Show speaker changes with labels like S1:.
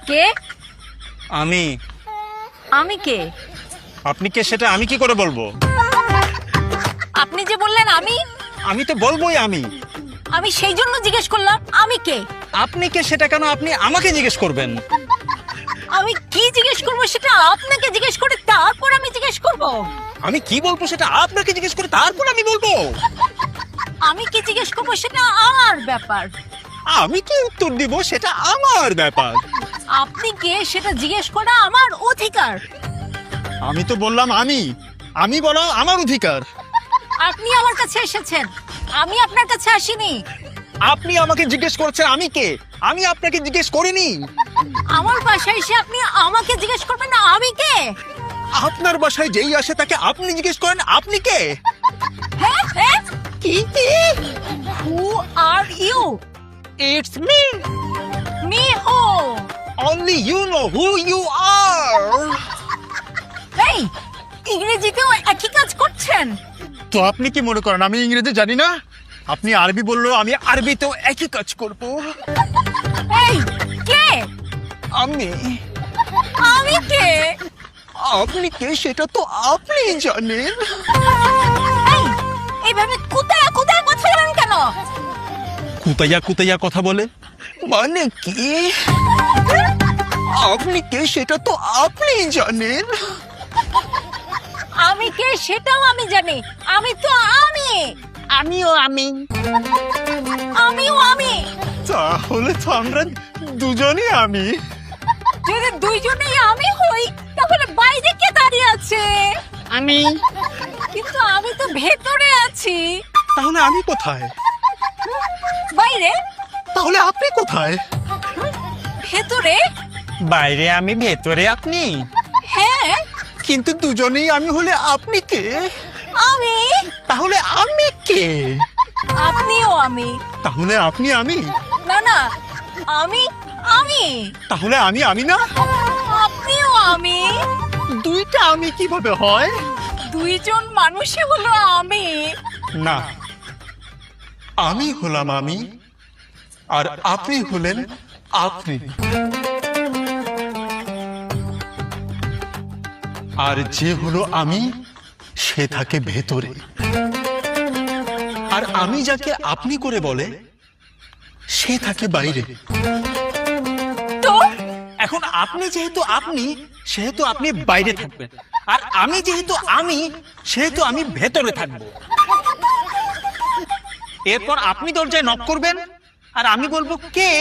S1: কে?
S2: আমি।
S1: আমি কে?
S2: আপনি কে সেটা আমি কি করে বলবো?
S1: আপনি যে বললেন আমি,
S2: আমি তো বলবোই আমি।
S1: আমি সেই জন্য জিজ্ঞেস করলাম আমি কে।
S2: আপনি কে সেটা কেন আপনি আমাকে জিজ্ঞেস করবেন?
S1: আমি কি জিজ্ঞেস করবো সেটা আপনাকে জিজ্ঞেস করে তারপর আমি জিজ্ঞেস করব।
S2: আমি কি বলবো সেটা আপনাকে জিজ্ঞেস করে তারপর আমি বলবো।
S1: আমি কি জিজ্ঞেস করবো সেটা আমার ব্যাপার।
S2: আমি কি উত্তর দিব সেটা আমার ব্যাপার।
S1: আপনি কে সেটা জিজ্ঞেস করা আমার অধিকার।
S2: আমি তো বললাম আমি বলা আমার অধিকার।
S1: আপনি আমার কাছে এসেছেন, আমি আপনার কাছে আসিনি।
S2: আপনি আমাকে জিজ্ঞেস করছেন আমি কে, আমি আপনাকে জিজ্ঞেস করিনি।
S1: আমার বাসায় এসে আপনি আমাকে জিজ্ঞেস করবেন না আমি কে।
S2: আপনার বাসায় যেই আসে তাকে আপনি জিজ্ঞেস করেন আপনি কে।
S1: হ্যাঁ হ্যাঁ, কি who are you?
S2: It's me.
S1: Me who?
S2: Only you know who you are.
S1: এই ইংরেজিতেও একই কাজ করছেন?
S2: তো আপনি কি মনে করেন আমি ইংরেজি জানি না? আপনি আরবি বললেও আমি আরবিতেও একই কাজ করব।
S1: এই কে?
S2: আমি।
S1: আমি কে?
S2: আপনি কে সেটা তো আপনি জানেন।
S1: এই এইভাবে কুতায়া কুতায়া কথা বলেন কেন?
S2: কুতাইয়া কুতাইয়া কথা বলে মানে কি? আপনি কে সেটা তো আপনি জানেন।
S1: আমি কে সেটাও আমি জানি। আমি তো আমি।
S2: আমিও আমি।
S1: আমিও আমি।
S2: তাহলে তো আমরা দুজনই আমি।
S1: যদি দুইজনেই আমি হই তাহলে বাইরে কে দাঁড়িয়ে আছে?
S2: আমি।
S1: কিন্তু আমি তো ভেতরে আছি।
S2: তাহলে আমি কোথায়?
S1: বাইরে?
S2: তাহলে আপনি কোথায়?
S1: ভেতরে?
S2: বাইরে আমি, ভেতরে আপনি।
S1: হ্যাঁ
S2: কিন্তু দুজনেই আমি হলে আপনি কে?
S1: আমি।
S2: তাহলে আমি কে?
S1: আপনিও আমি।
S2: তাহলে আপনি আমি।
S1: না না, আমি আমি।
S2: তাহলে আমি না।
S1: আপনিও আমি।
S2: দুইটা আমি কিভাবে হয়?
S1: দুইজন মানুষই হলো আমি।
S2: না, আমি হলাম আমি আর আপনি হলেন আপনি। আর যে হলো আমি সে থাকে ভেতরে। আর আমি যাকে আপনি করে বলে সে থাকে বাইরে।
S1: তো
S2: এখন আপনি যেহেতু আপনি সেহেতু আপনি বাইরে থাকবেন, আর আমি যেহেতু আমি সেহেতু আমি ভেতরে থাকবো। এরপর আপনি দরজায় নক করবেন আর আমি বলবো কে,